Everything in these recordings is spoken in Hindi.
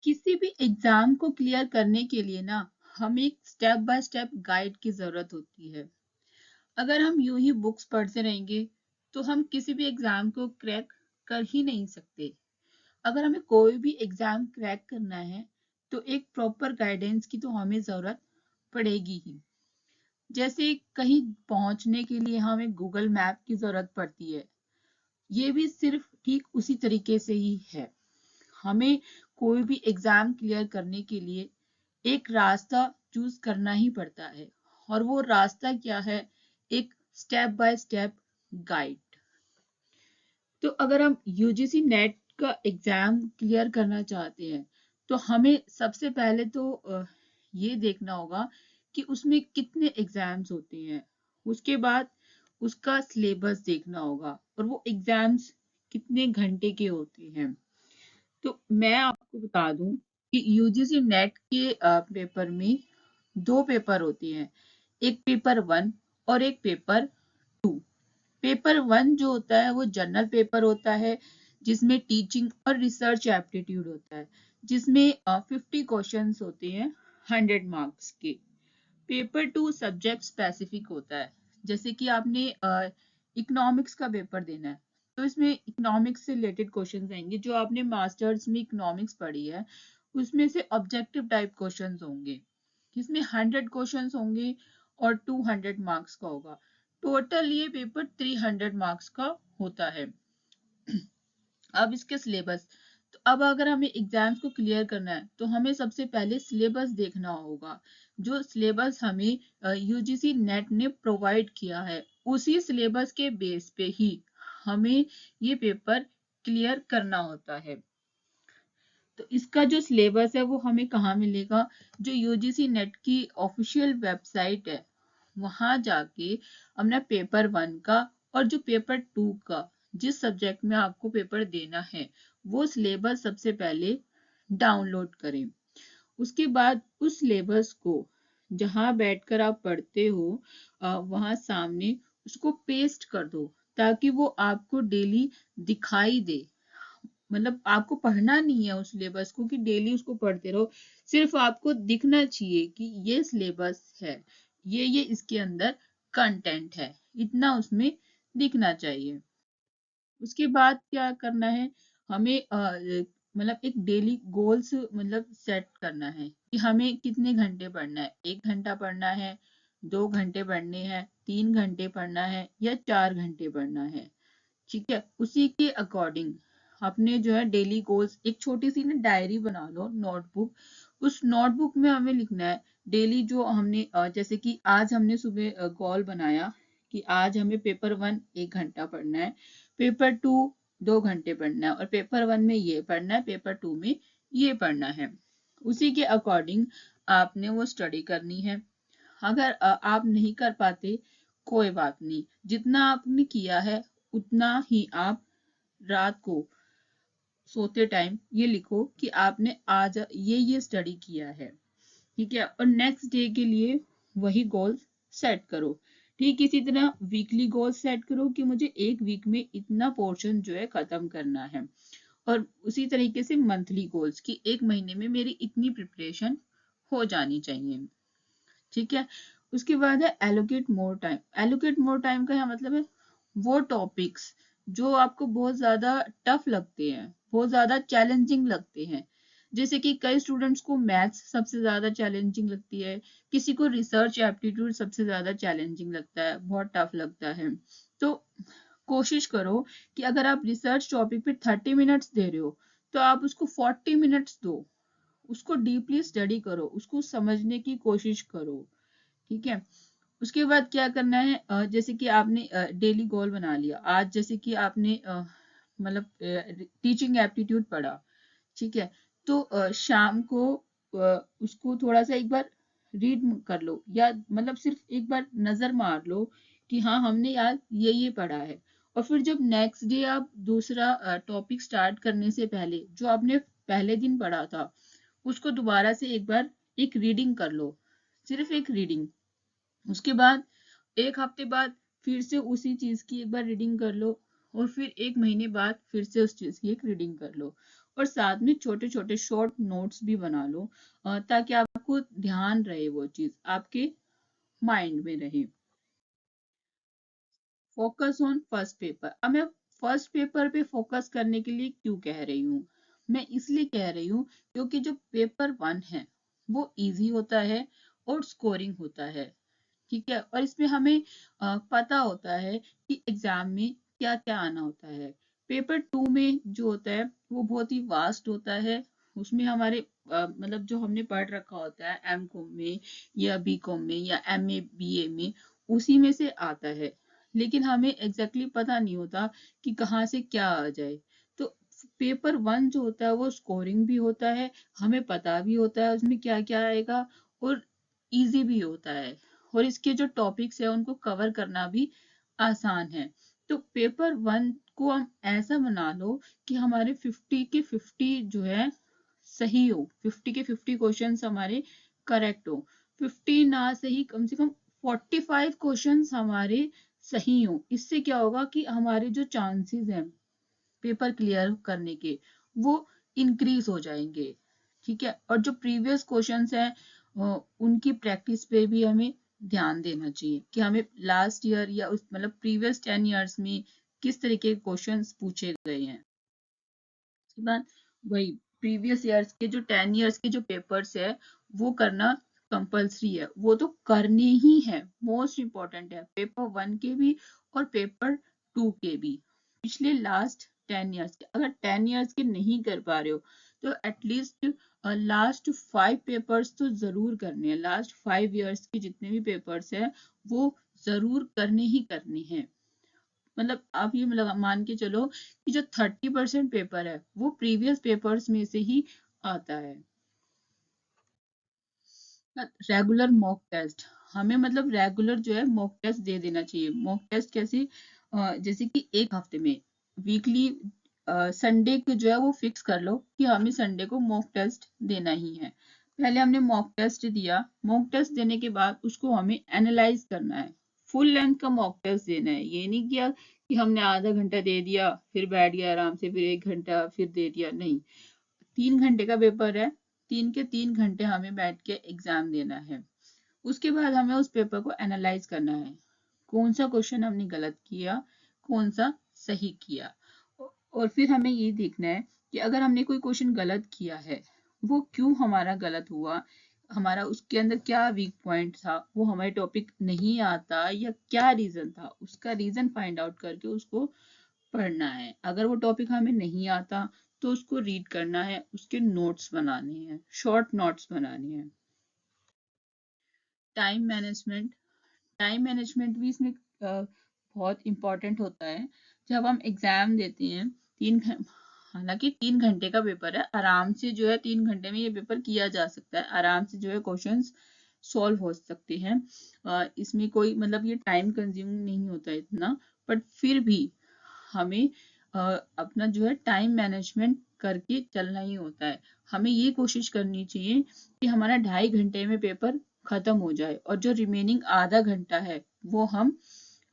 किसी भी एग्जाम को क्लियर करने के लिए ना हमें एक स्टेप बाय स्टेप गाइड की जरूरत होती है। अगर हम यूं ही बुक्स पढ़ते रहेंगे तो हम किसी भी एग्जाम को क्रैक कर ही नहीं सकते। अगर हमें कोई भी एग्जाम क्रैक करना है तो एक प्रॉपर गाइडेंस की तो हमें जरूरत पड़ेगी ही। जैसे कहीं पहुंचने के लिए हमें गूगल मैप की जरूरत पड़ती है, ये भी सिर्फ ठीक उसी तरीके से ही है। हमें कोई भी एग्जाम क्लियर करने के लिए एक रास्ता चूज करना ही पड़ता है, और वो रास्ता क्या है? एक स्टेप बाय स्टेप गाइड। तो अगर हम यूजीसी नेट का एग्जाम क्लियर करना चाहते हैं तो हमें सबसे पहले तो ये देखना होगा कि उसमें कितने एग्जाम्स होते हैं। उसके बाद उसका सिलेबस देखना होगा और वो एग्जाम्स कितने घंटे के होते हैं। तो मैं आपको बता दूं कि यूजीसी नेट के पेपर में दो पेपर होते हैं, एक पेपर 1 और एक पेपर 2। पेपर 1 जो होता है वो जनरल पेपर होता है, जिसमें टीचिंग और रिसर्च एप्टीट्यूड होता है, जिसमें 50 क्वेश्चंस होते हैं 100 मार्क्स के। पेपर 2 सब्जेक्ट स्पेसिफिक होता है। जैसे कि आपने इकोनॉमिक्स का पेपर देना है तो इसमें इकोनॉमिक्स से रिलेटेड क्वेश्चंस आएंगे। जो आपने मास्टर्स में इकोनॉमिक्स पढ़ी है उसमें से ऑब्जेक्टिव टाइप क्वेश्चंस होंगे, जिसमें 100 क्वेश्चंस होंगे और 200 मार्क्स का होगा। टोटल ये पेपर 300 मार्क्स का होता है। अब इसके सिलेबस, तो अब अगर हमें एग्जाम्स को क्लियर करना है तो हमें सबसे पहले सिलेबस देखना होगा। जो सिलेबस हमें यूजीसी नेट ने प्रोवाइड किया है उसी सिलेबस के बेस पे ही हमें ये पेपर क्लियर करना होता है। तो इसका जो सिलेबस है वो हमें कहाँ मिलेगा? जो यूजीसी नेट की ऑफिशियल वेबसाइट है वहां जाके अपना पेपर 1 का और जो पेपर 2 का जिस सब्जेक्ट में आपको पेपर देना है वो सिलेबस सबसे पहले डाउनलोड करें। उसके बाद उस सिलेबस को जहां बैठकर आप पढ़ते हो वहां सामने उसको पेस्ट कर दो, ताकि वो आपको डेली दिखाई दे। मतलब आपको पढ़ना नहीं है उस सिलेबस को कि डेली उसको पढ़ते रहो, सिर्फ आपको दिखना चाहिए कि ये सिलेबस है, ये इसके अंदर कंटेंट है, इतना उसमें दिखना चाहिए। उसके बाद क्या करना है? हमें मतलब एक डेली गोल्स मतलब सेट करना है कि हमें कितने घंटे पढ़ना है। 1 घंटा पढ़ना है, 2 घंटे पढ़ने हैं, 3 घंटे पढ़ना है या 4 घंटे पढ़ना है। ठीक है, उसी के अकॉर्डिंग अपने जो है डेली गोल्स एक छोटी सी ना डायरी बना लो, नोटबुक। उस नोटबुक में हमें लिखना है डेली जो हमने जैसे कि आज हमने सुबह गोल बनाया कि आज हमें पेपर 1 1 घंटा पढ़ना है, पेपर 2 2 घंटे पढ़ना है, और पेपर 1 में ये पढ़ना है, पेपर 2 में ये पढ़ना है। उसी के अकॉर्डिंग आपने वो स्टडी करनी है। अगर आप नहीं कर पाते, कोई बात नहीं, जितना आपने किया है उतना ही आप रात को सोते टाइम ये लिखो कि आपने आज ये स्टडी किया है। ठीक है, और नेक्स्ट डे के लिए वही गोल सेट करो। ठीक इसी तरह वीकली गोल सेट करो कि मुझे एक वीक में इतना पोर्शन जो है खत्म करना है, और उसी तरीके से मंथली गोल्स की एक महीने में मेरी इतनी प्रिपरेशन हो जानी चाहिए। ठीक है, उसके बाद है allocate more time. Allocate more time का मतलब है वो टॉपिक्स जो आपको बहुत ज्यादा टफ लगते हैं, बहुत ज्यादा चैलेंजिंग लगते हैं। जैसे कि कई स्टूडेंट्स को मैथ्स सबसे ज्यादा चैलेंजिंग लगती है, किसी को रिसर्च एप्टीट्यूड सबसे ज्यादा चैलेंजिंग लगता है, बहुत टफ लगता है। तो कोशिश करो कि अगर आप रिसर्च टॉपिक पे 30 मिनट्स दे रहे हो तो आप उसको 40 मिनट्स दो, उसको डीपली स्टडी करो, उसको समझने की कोशिश करो। ठीक है, उसके बाद क्या करना है? जैसे कि आपने डेली गोल बना लिया आज, जैसे कि आपने मतलब टीचिंग एप्टीट्यूड पढ़ा। ठीक है, तो शाम को उसको थोड़ा सा एक बार रीड कर लो, या मतलब सिर्फ एक बार नजर मार लो कि हाँ हमने आज ये पढ़ा है। और फिर जब नेक्स्ट डे आप दूसरा टॉपिक स्टार्ट करने से पहले जो आपने पहले दिन पढ़ा था उसको दोबारा से एक बार एक रीडिंग कर लो, सिर्फ एक रीडिंग। उसके बाद एक हफ्ते बाद फिर से उसी चीज की एक बार रीडिंग कर लो, और फिर एक महीने बाद फिर से उस चीज की एक रीडिंग कर लो। और साथ में छोटे छोटे शॉर्ट नोट्स भी बना लो, ताकि आपको ध्यान रहे, वो चीज आपके माइंड में रहे। Focus on first paper. अब मैं फर्स्ट पेपर पे फोकस करने के लिए क्यों कह रही हूँ? मैं इसलिए कह रही हूँ क्योंकि जो पेपर 1 है वो इजी होता है और स्कोरिंग होता है, ठीक है, और इसमें हमें पता होता है कि एग्जाम में क्या क्या आना होता है। पेपर 2 में जो होता है वो बहुत ही वास्ट होता है। उसमें हमारे मतलब जो हमने पढ़ रखा होता है एम कॉम में या बी कॉम में या एम ए बी ए में, उसी में से आता है, लेकिन हमें एग्जैक्टली पता नहीं होता कि कहाँ से क्या आ जाए। तो पेपर 1 जो होता है वो स्कोरिंग भी होता है, हमें पता भी होता है उसमें क्या क्या आएगा, और इजी भी होता है, और इसके जो टॉपिक्स है उनको कवर करना भी आसान है। तो पेपर 1 को हम ऐसा बना लो कि हमारे 50 के 50 जो है सही हो, 50 के 50 क्वेश्चंस हमारे करेक्ट हो, 50 ना सही कम से कम 45 क्वेश्चंस हमारे सही हो। इससे क्या होगा कि हमारे जो चांसेस हैं पेपर क्लियर करने के वो इंक्रीज हो जाएंगे, ठीक है। और जो प्रीवियस क्वेश्चंस हैं उनकी प्रैक्टिस पे भी हमें ध्यान देना चाहिए कि हमें लास्ट ईयर या उस मतलब प्रीवियस 10 इयर्स में किस तरीके के क्वेश्चंस पूछे गए हैं। उसके बाद वही प्रीवियस ईयर्स के जो 10 इयर्स के जो पेपर्स है वो करना कंपलसरी है, वो तो करने ही है, मोस्ट इम्पोर्टेंट है, पेपर 1 के भी और पेपर 2 के भी। पिछले लास्ट 10 इयर्स के, अगर 10 इयर्स के नहीं कर पा रहे हो तो एटलीस्ट लास्ट 5 पेपर्स तो जरूर करने हैं, लास्ट 5 इयर्स के जितने भी पेपर्स है वो जरूर करने ही करने हैं। मतलब आप ये मान के चलो कि जो 30% पेपर है वो प्रीवियस पेपर्स में से ही आता है। रेगुलर मॉक टेस्ट, हमें मतलब रेगुलर जो है मॉक टेस्ट दे देना चाहिए। मॉक टेस्ट कैसे? जैसे कि एक हफ्ते में वीकली संडे को जो है वो फिक्स कर लो कि हमें संडे को मॉक टेस्ट देना ही है। पहले हमने मॉक टेस्ट दिया, मॉक टेस्ट देने के बाद उसको हमें एनालाइज करना है, फुल लेंथ का मॉक टेस्ट देना है। ये नहीं किया कि हमने आधा घंटा दे दिया फिर बैठ गया आराम से, फिर 1 घंटा फिर दे दिया, नहीं। 3 घंटे का पेपर है, 3 के 3 घंटे हमें बैठ के एग्जाम देना है। उसके बाद हमें उस पेपर को एनालाइज करना है, कौन सा क्वेश्चन हमने गलत किया, कौन सा सही किया। और फिर हमें ये देखना है कि अगर हमने कोई क्वेश्चन गलत किया है वो क्यों हमारा गलत हुआ, हमारा उसके अंदर क्या वीक पॉइंट था, वो हमारे टॉपिक नहीं आता या क्या रीजन था, उसका रीजन फाइंड आउट करके उसको पढ़ना है। अगर वो टॉपिक हमें नहीं आता तो उसको रीड करना है, उसके नोट्स बनाने हैं, शॉर्ट नोट्स बनाने हैं। टाइम मैनेजमेंट, टाइम मैनेजमेंट भी इसमें बहुत इंपॉर्टेंट होता है। जब हम एग्जाम देते हैं हालांकि 3 घंटे का पेपर है, आराम से जो है 3 घंटे में ये पेपर किया जा सकता है, आराम से जो है क्वेश्चंस सॉल्व हो सकते हैं। इसमें कोई मतलब ये टाइम कंज्यूमिंग नहीं होता इतना, बट फिर भी हमें अपना जो है टाइम मैनेजमेंट करके चलना ही होता है। हमें ये कोशिश करनी चाहिए कि हमारा 2.5 घंटे में पेपर खत्म हो जाए, और जो रिमेनिंग आधा घंटा है वो हम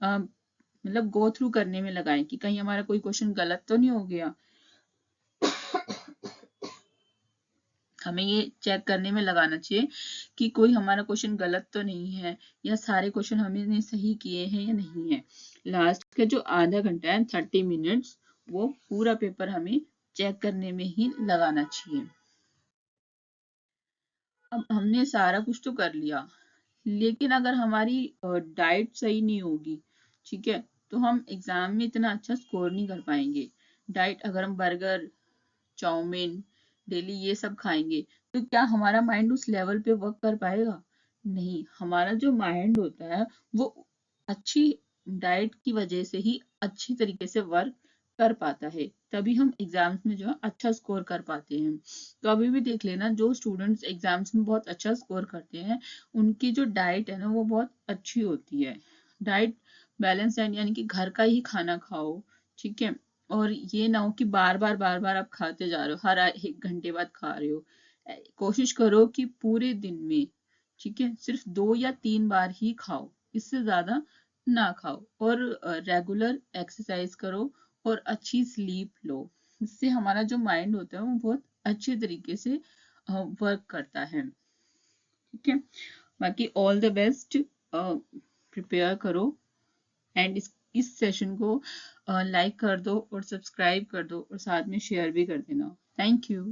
मतलब गो थ्रू करने में लगाएं कि कहीं हमारा कोई क्वेश्चन गलत तो नहीं हो गया। हमें ये चेक करने में लगाना चाहिए कि कोई हमारा क्वेश्चन गलत तो नहीं है, या सारे क्वेश्चन हमने सही किए हैं या नहीं है। लास्ट का जो आधा घंटा है 30 मिनट्स, वो पूरा पेपर हमें चेक करने में ही लगाना चाहिए। अब हमने सारा कुछ तो कर लिया, लेकिन अगर हमारी डाइट सही नहीं होगी, ठीक है, तो हम एग्जाम में इतना अच्छा स्कोर नहीं कर पाएंगे। डाइट अगर हम बर्गर चाउमीन डेली ये सब खाएंगे तो क्या हमारा माइंड उस लेवल पे वर्क कर पाएगा? नहीं, हमारा जो माइंड होता है वो अच्छी डाइट की वजह से ही अच्छी तरीके से वर्क कर पाता है, तभी हम एग्जाम्स में जो है अच्छा स्कोर कर पाते हैं। तो अभी भी देख लेना, जो स्टूडेंट्स एग्जाम्स में बहुत अच्छा स्कोर करते हैं उनकी जो डाइट है ना वो बहुत अच्छी होती है। डाइट बैलेंस डाइट यानी कि घर का ही खाना खाओ, ठीक है, और ये ना हो कि बार बार आप खाते जा रहे हो, हर 1 घंटे बाद खा रहे हो। कोशिश करो कि पूरे दिन में, ठीक है, सिर्फ 2 या 3 बार ही खाओ, इससे ज्यादा ना खाओ, और रेगुलर एक्सरसाइज करो और अच्छी स्लीप लो। इससे हमारा जो माइंड होता है वो बहुत अच्छे तरीके से वर्क करता है। ठीक है, बाकी ऑल द बेस्ट, प्रिपेयर करो एंड इस सेशन को लाइक कर दो और सब्सक्राइब कर दो और साथ में शेयर भी कर देना। Thank you.